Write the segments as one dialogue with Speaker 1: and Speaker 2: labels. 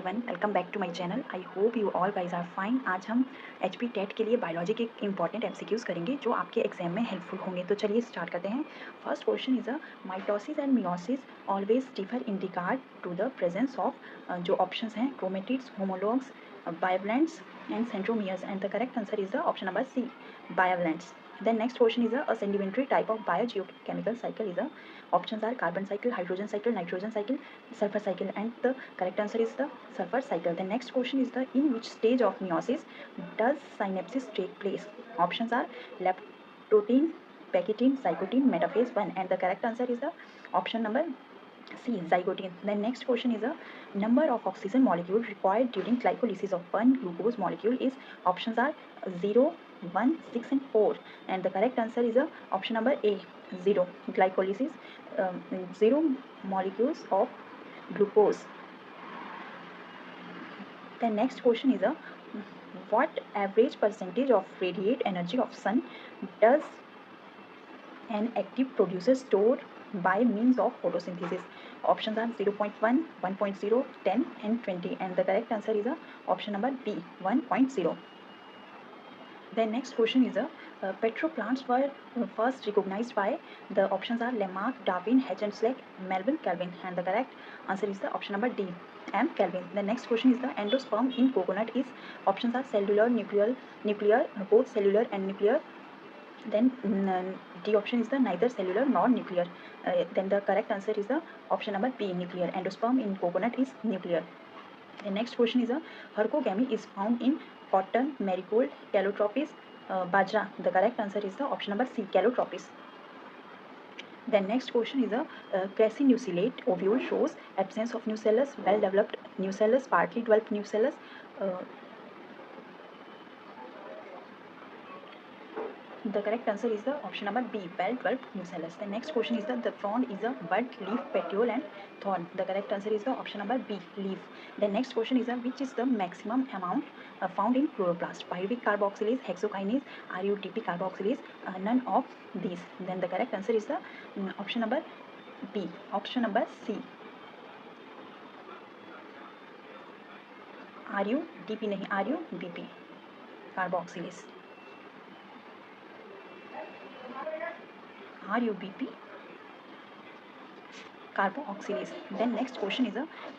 Speaker 1: Everyone, welcome back to my channel. I hope you all guys are fine. आज हम HP TET के लिए biology के important MCQs करेंगे जो आपके एग्जाम में हेल्पफुल होंगे। तो चलिए स्टार्ट करते हैं। First question is a mitosis and meiosis always differ in regard to the presence of जो ऑप्शंस हैं chromatids, homologs, bivalents and centromeres and the correct answer is the option number C, bivalents. Then next question is a sedimentary type of biogeochemical cycle is a options are carbon cycle, hydrogen cycle, nitrogen cycle, sulfur cycle, and the correct answer is the sulfur cycle. The next question is the in which stage of meiosis does synapses take place? Options are leptotene, pectine, zygote, metaphase 1, and the correct answer is the option number C, zygote. The next question is a number of oxygen molecule required during glycolysis of one glucose molecule is options are 0, 1, 6 and 4, and the correct answer is a option number A, 0. Glycolysis, 0 molecules of glucose. The next question is a what average percentage of radiate energy of sun does an active producer store by means of photosynthesis? Options are 0.1, 1.0, 10 and 20, and the correct answer is option number B, 1.0. The next question is petroplants were first recognized by the options are Lamarck, Darwin, H. Melvin, Kelvin, and the correct answer is the option number D, M. Kelvin. The next question is the endosperm in coconut is options are cellular, nuclear, both cellular and nuclear. Then D option is the neither cellular nor nuclear. Then the correct answer is the option number B, nuclear. Endosperm in coconut is nuclear. The next question is a hercogamy is found in cotton, marigold, calotropis, bajra. The correct answer is the option number C, calotropis. The next question is a crassinucleate ovule shows absence of nucellus, well developed nucellus, partly developed nucellus. The correct answer is the option number B, well-developed nucellus. The next question is the frond is a bud, leaf, petiole and thorn. The correct answer is the option number B, leaf. The next question is which is the maximum amount found in chloroplast? Pyruvic carboxylase, hexokinase, RUTP carboxylase, none of these. Then the correct answer is the option number B, option number C, RUDP नहीं, RUBP carboxylase. RUBP carboxylase. Then next question is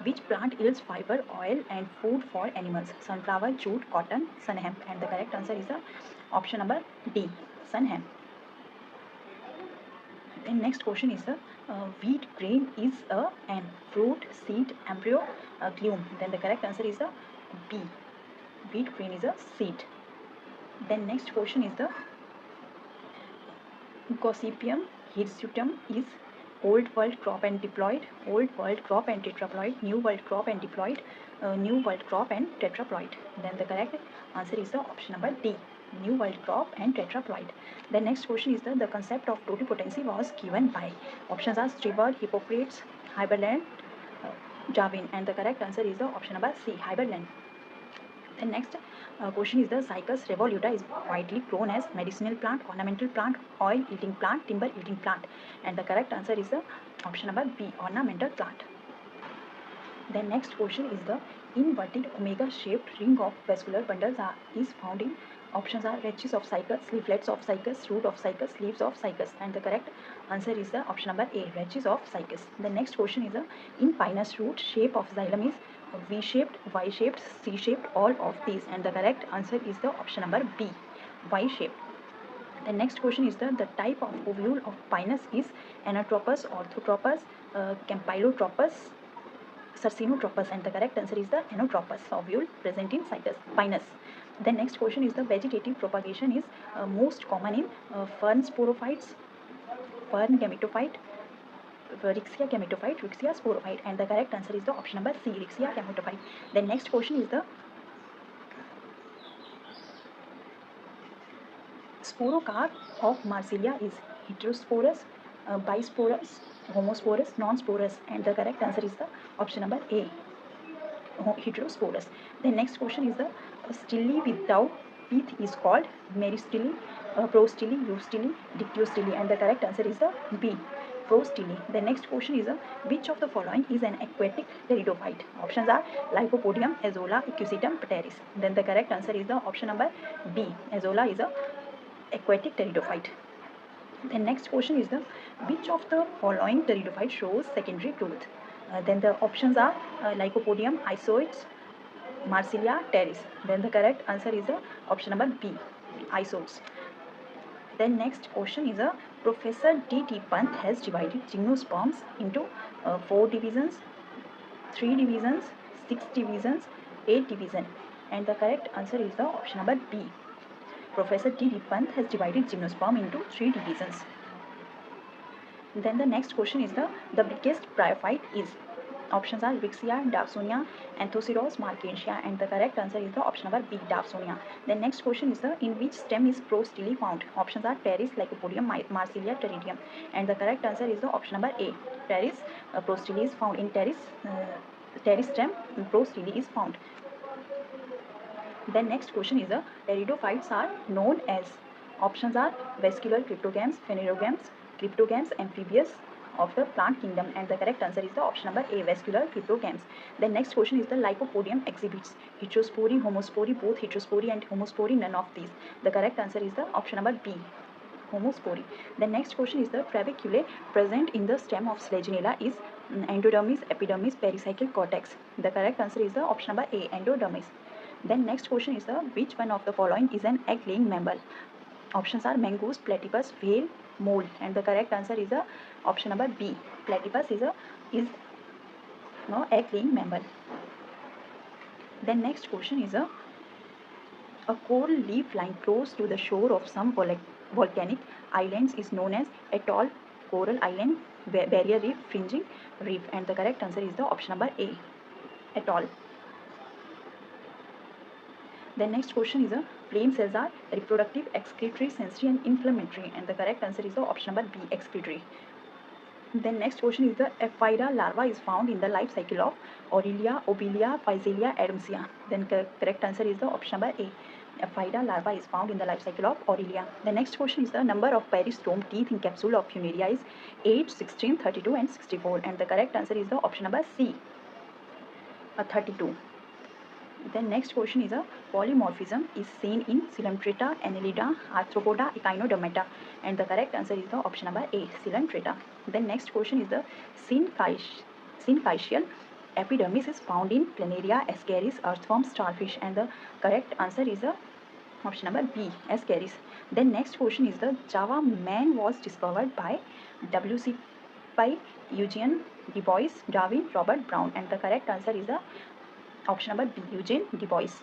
Speaker 1: which plant yields fiber, oil and food for animals? Sunflower, jute, cotton, sun hemp, and the correct answer is option number D, sun hemp. Then next question is wheat grain is an fruit, seed, embryo, glume. Then the correct answer is B, wheat grain is a seed. Then next question is the Gossypium hirsutum is old world crop and diploid, old world crop and tetraploid, new world crop and diploid, new world crop and tetraploid. Then the correct answer is the option number D, new world crop and tetraploid. The next question is the concept of totipotency was given by options are Stewart, Hippocrates, Heiberland, Darwin, and the correct answer is the option number C, Heiberland. The next question is the Zycus revoluta is widely grown as medicinal plant, ornamental plant, oil eating plant, timber eating plant, and the correct answer is the option number B, ornamental plant. The next question is the inverted omega shaped ring of vascular bundles is found in options are rachis of Zycus, leaflets of Zycus, root of Zycus, leaves of Zycus, and the correct answer is the option number A, rachis of Zycus. The next question is in pinus root shape of xylem is V-shaped, Y-shaped, C-shaped, all of these, and the correct answer is the option number B, Y-shaped. The next question is the type of ovule of pinus is anatropous, orthotropous, campylotropous, Sarsinotropous, and the correct answer is the anatropous ovule present in pinus. The next question is the vegetative propagation is most common in fern sporophytes, fern gametophyte, Rixia gametophyte, Rixia sporophyte, and the correct answer is the option number C, Rixia gametophyte. The next question is the sporocarp of Marsilia is heterosporous, bisporous, homosporous, non-sporous, and the correct answer is the option number A, heterosporous. The next question is the stele without teeth is called meristele, prostele, eustele, dictyostele, and the correct answer is the B, Prostili. The next question is which of the following is an aquatic pteridophyte? Options are Lycopodium, Azolla, Equisetum, Pteris. Then the correct answer is the option number B. Azolla is a aquatic pteridophyte. The next question is the which of the following pteridophyte shows secondary growth? Then the options are Lycopodium, Isoids, Marsilia, Pteris. Then the correct answer is the option number B. Isoids. Then next question is Professor D.T. Pant has divided gymnosperms into 4 divisions, 3 divisions, 6 divisions, 8 divisions, and the correct answer is the option number B. Professor D.T. Pant has divided gymnosperm into 3 divisions. Then the next question is the biggest bryophyte is. Options are Vixia, Dawsonia, Anthoceros, Markensia, and the correct answer is the option number B, Dawsonia. The next question is in which stem is Prostili found? Options are Pteris, Lycopodium, Marsilia, Pteridium, and the correct answer is the option number A. Pteris, Prostili is found in Pteris stem. Prostili is found. Then next question is pteridophytes are known as. Options are vascular cryptogams, phanerogams, cryptogams, amphibious of the plant kingdom, and the correct answer is the option number A, vascular cryptogams. The next question is the Lycopodium exhibits heterospory, homospory, both heterospory and homospory, none of these. The correct answer is the option number B, homospory. The next question is the trabeculae present in the stem of Selaginella is endodermis, epidermis, pericycle, cortex. The correct answer is the option number A, endodermis. Then next question is which one of the following is an egg-laying mammal? Options are mongoose, platypus, whale, mole, and the correct answer is option number B. Platypus is egg-laying mammal. Then next question is a coral reef line close to the shore of some volcanic islands is known as atoll, coral island, barrier reef, fringing reef, and the correct answer is the option number A, atoll. The next question is flame cells are reproductive, excretory, sensory, and inflammatory, and the correct answer is the option number B, excretory. Then next question is the Aphaida larva is found in the life cycle of Aurelia, Obelia, Physalia, Adamsia. Then correct answer is the option number A. Aphaida larva is found in the life cycle of Aurelia. The next question is the number of peristome teeth in capsule of Funaria is 8, 16, 32, and 64, and the correct answer is the option number C, 32. The next question is polymorphism is seen in Coelenterata, Annelida, Arthropoda, Echinodermata, and the correct answer is the option number A, Coelenterata. The next question is the syncytial epidermis is found in Planaria, Ascaris, earthworms, starfish, and the correct answer is the option number B, Ascaris. Then next question is the Java man was discovered by W.C. by Eugene Du Bois, Darwin, Robert Brown, and the correct answer is the option number B, Eugene Du Bois.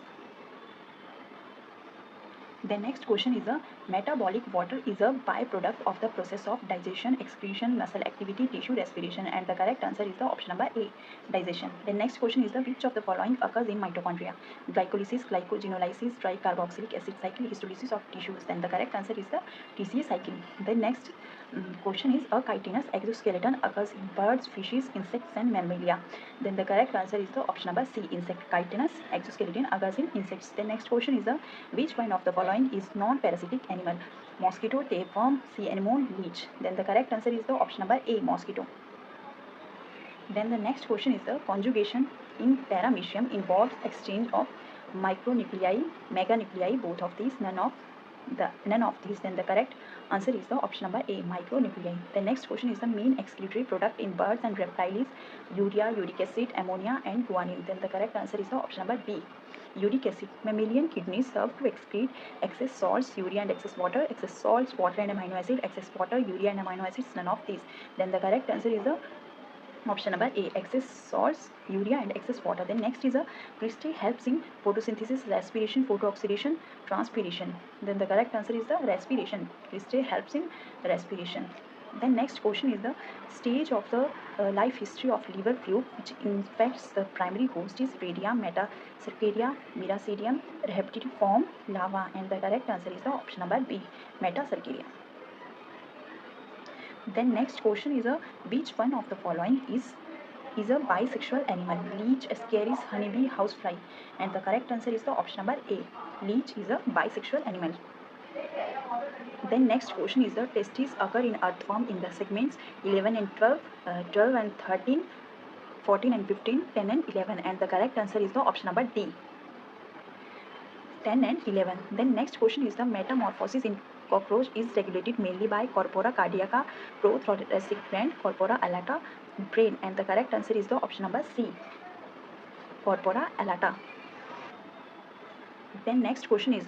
Speaker 1: The next question is metabolic water is a byproduct of the process of digestion, excretion, muscle activity, tissue respiration, and the correct answer is the option number A, digestion. The next question is which of the following occurs in mitochondria? Glycolysis, glycogenolysis, tricarboxylic acid cycle, histolysis of tissues. Then the correct answer is the TCA cycling. The next question is a chitinous exoskeleton occurs in birds, fishes, insects, and mammalia. Then the correct answer is the option number C, insect. Chitinous exoskeleton occurs in insects. The next question is which one of the following is non-parasitic animal? Mosquito, tapeworm, sea anemone, leech. Then the correct answer is the option number A, mosquito. Then the next question is the conjugation in paramecium involves exchange of micronuclei, meganuclei, both of these, none of these. Then the correct answer is the option number A, micronuclei. The next question is the main excretory product in birds and reptiles is urea, uric acid, ammonia, and guanine. Then the correct answer is the option number B, uric acid. Mammalian kidneys serve to excrete excess salts, urea and excess water, excess salts, water and amino acid, excess water, urea and amino acids, none of these. Then the correct answer is the option number A, excess salts, urea, and excess water. Then next is cristae helps in photosynthesis, respiration, photooxidation, transpiration. Then the correct answer is the respiration. Cristae helps in respiration. Then next question is the stage of the life history of liver fluke which infects the primary host is Radium, Metacercaria, Miracidium, Rehabiliform, Lava, and the correct answer is the option number B, Metacercaria. Then next question is which one of the following is a bisexual animal? Leech, ascaris, honeybee, housefly, and the correct answer is the option number A, leech is a bisexual animal. Then next question is the testes occur in earthworm in the segments 11 and 12, 12 and 13, 14 and 15, 10 and 11, and the correct answer is the option number D, 10 and 11. Then next question is the metamorphosis in cockroach is regulated mainly by corpora cardiaca, prothoracic gland, corpora alata, brain, and the correct answer is the option number C, corpora alata. Then next question is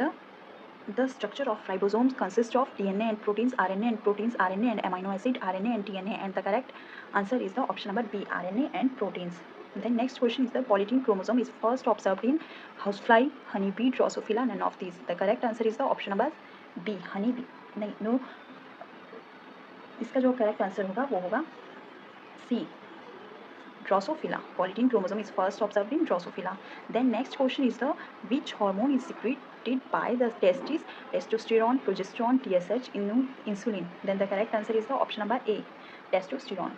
Speaker 1: the structure of ribosomes consists of DNA and proteins, RNA and proteins, RNA and amino acid, RNA and DNA, and the correct answer is the option number B, RNA and proteins. Then next question is the polytene chromosome is first observed in housefly, honeybee, Drosophila, none of these. The correct answer is the option number B, honeybee. नहीं no, इसका जो correct answer होगा वो होगा C, Drosophila. Polytene chromosome is first observed in Drosophila. Then next question is the which hormone is secreted by the testes? Testosterone, progesterone, TSH, insulin. Then the correct answer is the option number A, testosterone.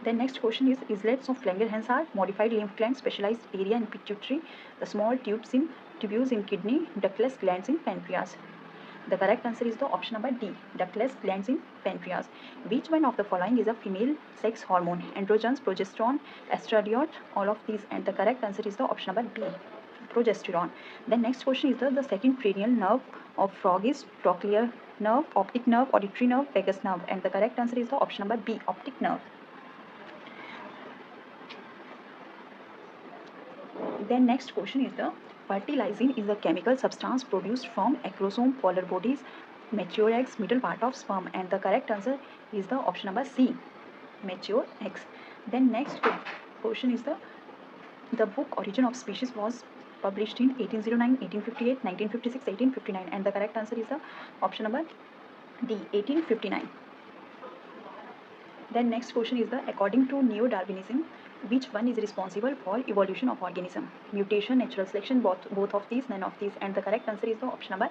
Speaker 1: Then next question is islets of Langerhans are modified lymph glands, specialized area in pituitary, the small tubules in kidney, ductless glands in pancreas. The correct answer is the option number D, ductless glands in pancreas. Which one of the following is a female sex hormone? Androgens, progesterone, estradiol, all of these, and the correct answer is the option number B, progesterone. Then next question is the second cranial nerve of frog is trochlear nerve, optic nerve, auditory nerve, vagus nerve, and the correct answer is the option number B, optic nerve. Then next question is the fertilizing is a chemical substance produced from acrosome, polar bodies, mature eggs, middle part of sperm, and the correct answer is the option number C, mature eggs. Then next question is the book Origin of Species was published in 1809, 1858, 1956, 1859, and the correct answer is the option number D, 1859. Then next question is according to Neo-Darwinism, which one is responsible for evolution of organism? Mutation, natural selection, both of these, none of these, and the correct answer is the option number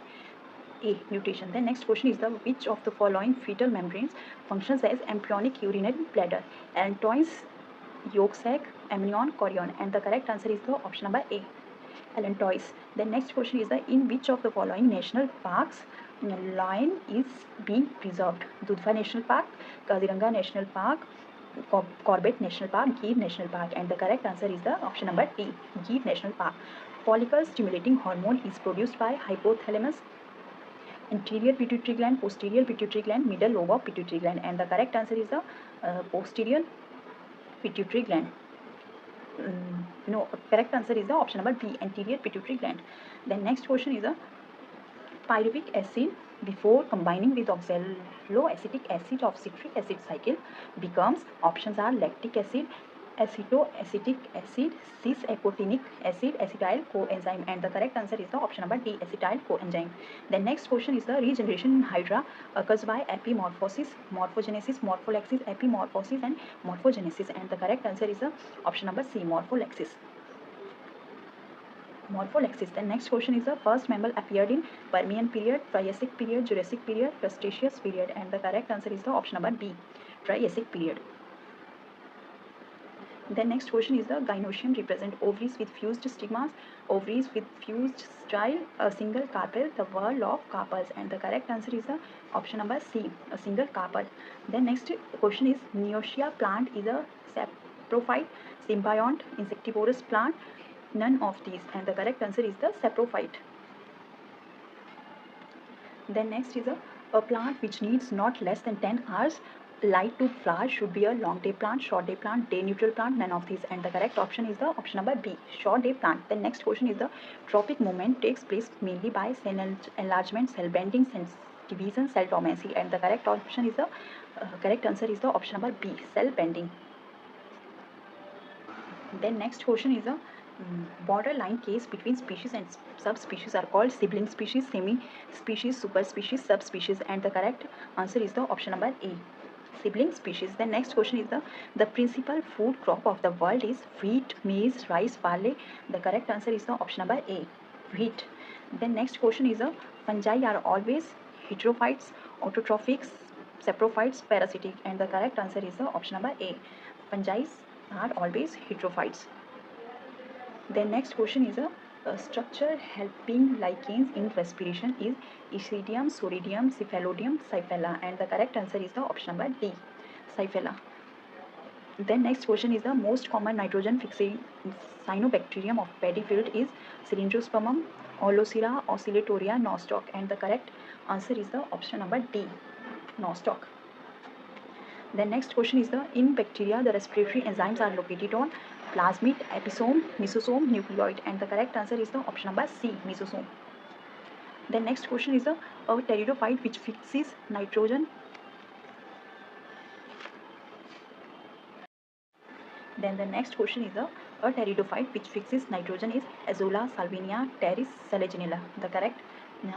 Speaker 1: A, mutation. Then next question is which of the following fetal membranes functions as embryonic urinary bladder? Allantois, yolk sac, amnion, chorion, and the correct answer is the option number A, allantois. Then next question is in which of the following national parks lion is being preserved? Dudhwa National Park, Kaziranga National Park, Corbett National Park, Gir National Park, and the correct answer is the option number D, Gir National Park. Follicle stimulating hormone is produced by hypothalamus, anterior pituitary gland, posterior pituitary gland, middle lobe of pituitary gland, and the correct answer is the posterior pituitary gland. No, correct answer is the option number B, anterior pituitary gland. Then next question is pyruvic acid before combining with oxaloacetic acid of citric acid cycle becomes, options are lactic acid, acetoacetic acid, cis-acotinic acid, acetyl coenzyme, and the correct answer is the option number D, acetyl coenzyme. The next question is the regeneration in hydra occurs by epimorphosis, morphogenesis, morpholexis, epimorphosis, and morphogenesis, and the correct answer is the option number C, morpholexis. Morpholexis. The next question is the first mammal appeared in Permian period, Triassic period, Jurassic period, Cretaceous period, and the correct answer is the option number B, Triassic period. The next question is the gynoecium represent ovaries with fused stigmas, ovaries with fused style, a single carpel, the whorl of carpels, and the correct answer is the option number C, a single carpel. The next question is Neotia plant is a saprophyte, symbiont, insectivorous plant, none of these, and the correct answer is the saprophyte. Then next is a plant which needs not less than 10 hours light to flower should be a long day plant, short day plant, day neutral plant, none of these, and the correct option is the option number B, short day plant. The next question is the trophic movement takes place mainly by cell enlargement, cell bending, cell division, cell dormancy, and the correct option is the correct answer is the option number B, cell bending. Then next question is a borderline case between species and subspecies are called sibling species, semi-species, superspecies, subspecies, and the correct answer is the option number A, sibling species. The next question is the principal food crop of the world is wheat, maize, rice, barley. The correct answer is the option number A, wheat. The next question is fungi are always heterophytes, autotrophics, saprophytes, parasitic, and the correct answer is the option number A, fungi are always heterophytes. Then next question is Structure helping lichens in respiration is Escheridium, Soridium, Cephalodium, Cyphella, and the correct answer is the option number D, Cyphella. Then next question is the most common nitrogen fixing cyanobacterium of paddy field is Cylindrospermum, Olocera, Oscillatoria, Nostoc, and the correct answer is the option number D, Nostoc. The next question is the in bacteria the respiratory enzymes are located on plasmid, episome, mesosome, nucleoid, and the correct answer is the option number C, mesosome. The next question is the a pteridophyte which fixes nitrogen. Then the next question is a pteridophyte which fixes nitrogen is Azolla, Salvinia, Pteris, Selaginella. The correct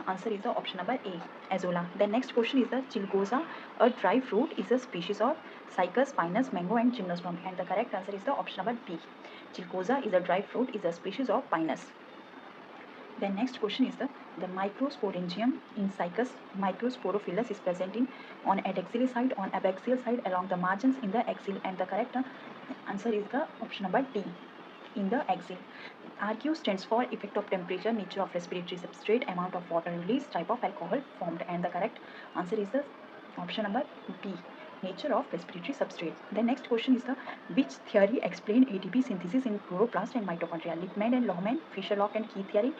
Speaker 1: answer is the option number A, Azolla. The next question is the Chilgoza, a dry fruit, is a species of Cycas, Pinus, Mango, and Gymnosperm. And the correct answer is the option number B. Chilgoza is a dry fruit, is a species of Pinus. The next question is the microsporangium in Cycas microsporophilus is present in on adaxial side, on abaxial side, along the margins in the axial, and the correct answer is the option number D, in the axial. RQ stands for effect of temperature, nature of respiratory substrate, amount of water released, type of alcohol formed, and the correct answer is the option number B, nature of respiratory substrate. The next question is the which theory explained ATP synthesis in chloroplast and mitochondria? Lippmann and Lohmann, Fischer-Lock and Key theory,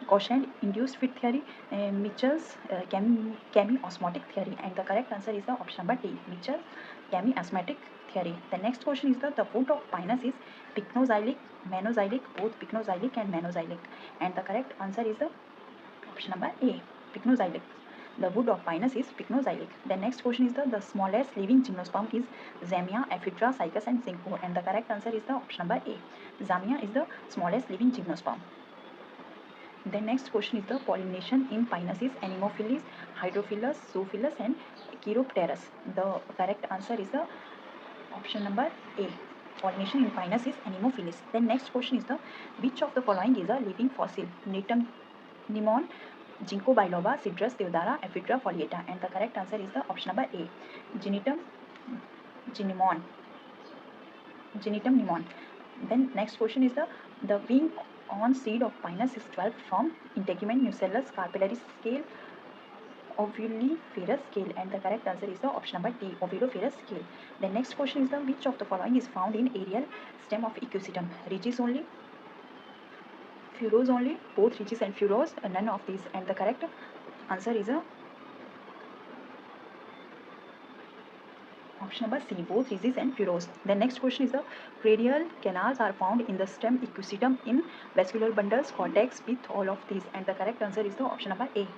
Speaker 1: Quotient induced fit theory, Mitchell's chemi-osmotic theory, and the correct answer is the option number D, Mitchell chemi-osmotic theory. The next question is the wood of pinus is pycnoxylic, menoxylic, both pycnoxylic and menoxylic, and the correct answer is the option number A, pycnoxylic. The wood of pinus is pycnoxylic. The next question is the smallest living gymnosperm is Zamia, Ephedra, Cycas, and Zincor, and the correct answer is the option number A. Zamia is the smallest living gymnosperm. The next question is the pollination in pinus is Anemophilus, Hydrophilus, Zoophilus, and Chiropterus. The correct answer is the option number A. Pollination in pinus is Anemophilus. The next question is the which of the following is a living fossil? Nemon, Ginkgo biloba, Cedrus deodara, Ephedra foliata, and the correct answer is the option number A. Genitum nemon. Then next question is the wing on seed of pinus is developed from integument, nucellus, carpellary scale, ovuliferous scale, and the correct answer is the option number D, ovuliferous scale. The next question is which of the following is found in aerial stem of Equisetum? Ridges only, furrows only, both ridges and furrows, none of these, and the correct answer is option number C, both ridges and furrows. The next question is the radial canals are found in the stem Equisetum in vascular bundles, cortex, with all of these, and the correct answer is the option number A,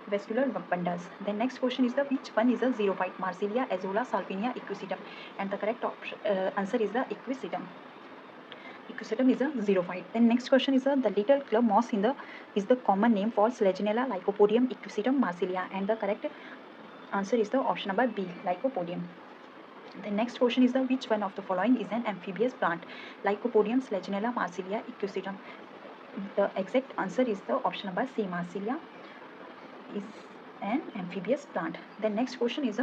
Speaker 1: vascular bundles. The next question is which one is a xerophyte? Marsilia, Azolla, Salvinia, Equisetum, and the correct answer is the Equisetum. Equisetum is a xerophyte. Then next question is the little club moss is the common name for Selaginella, Lycopodium, Equisetum, Marsilia, and the correct answer is the option number B, Lycopodium. The next question is which one of the following is an amphibious plant? Lycopodium, Selaginella, Marsilia, Equisetum. The exact answer is the option number C, Marsilia is an amphibious plant. The next question is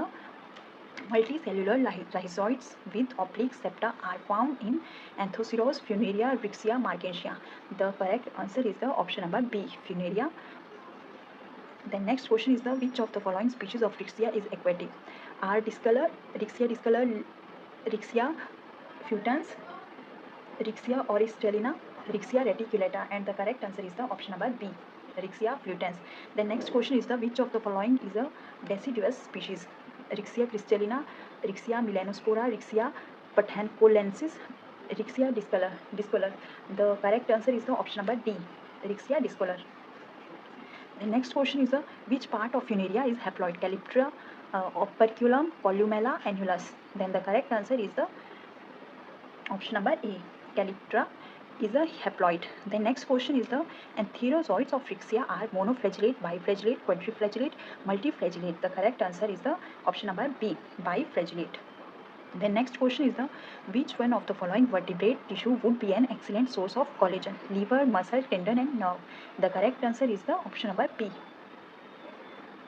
Speaker 1: multicellular rhizoids with oblique septa are found in Anthoceros, Funaria, Rixia, Markensia. The correct answer is the option number B, Funaria. The next question is which of the following species of Rixia is aquatic? R discolor, Rixia discolor, Rixia futans, Rixia oristellina, Rixia reticulata, and the correct answer is the option number B, Rixia flutans. The next question is which of the following is a deciduous species? Rixia crystallina, Rixia melanospora, Rixia pathancolensis, Rixia discolor. The correct answer is the option number D, Rixia discolor. The next question is which part of Funaria is haploid? Calyptra, operculum, columella, annulus. Then the correct answer is the option number A, Calyptra is a haploid. The next question is the antherozoids of Rixia are monoflagellate, biflagellate, quadriflagellate, multiflagellate. The correct answer is the option number B, biflagellate. The next question is which one of the following vertebrate tissue would be an excellent source of collagen? Liver, muscle, tendon, and nerve. The correct answer is the option number B,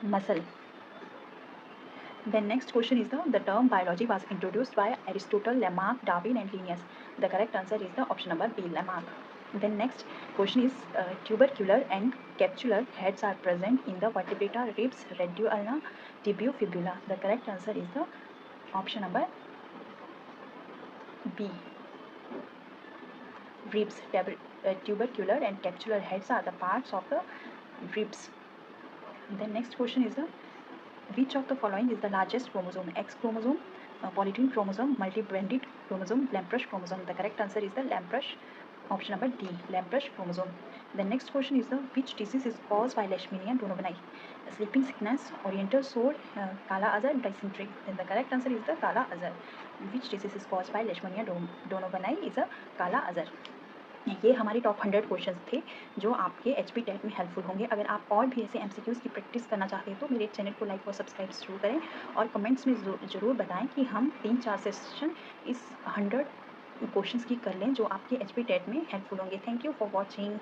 Speaker 1: muscle. The next question is the term biology was introduced by Aristotle, Lamarck, Darwin, and Linnaeus. The correct answer is the option number B, Lamarck. Then next question is tubercular and capsular heads are present in the vertebrata, ribs, radioulna, tibio, fibula. The correct answer is the option number B. Ribs, tubercular and capsular heads are the parts of the ribs. Then next question is which of the following is the largest chromosome? X chromosome, polytene chromosome, multibranded chromosome, Lamprecht chromosome. The correct answer is the Lamprecht, option number D, Lamprecht chromosome. The next question is which disease is caused by Leishmania donovani? Sleeping sickness, oriental sore, Kala Azar, dysentery. Then the correct answer is the Kala Azar. Which disease is caused by Leishmania donovani is a Kala Azar. ये हमारे top 100 questions थे जो आपके HP TET में helpful होंगे। अगर आप और भी ऐसे MCQs की प्रैक्टिस करना चाहते हैं तो मेरे चैनल को लाइक और सब्सक्राइब जरूर करें और कमेंट्स में ज़रूर बताएं कि हम 3-4 सेशन इस 100 क्वेश्चंस की कर लें जो आपके HP टेट में हेल्पफुल होंगे। Thank you for watching.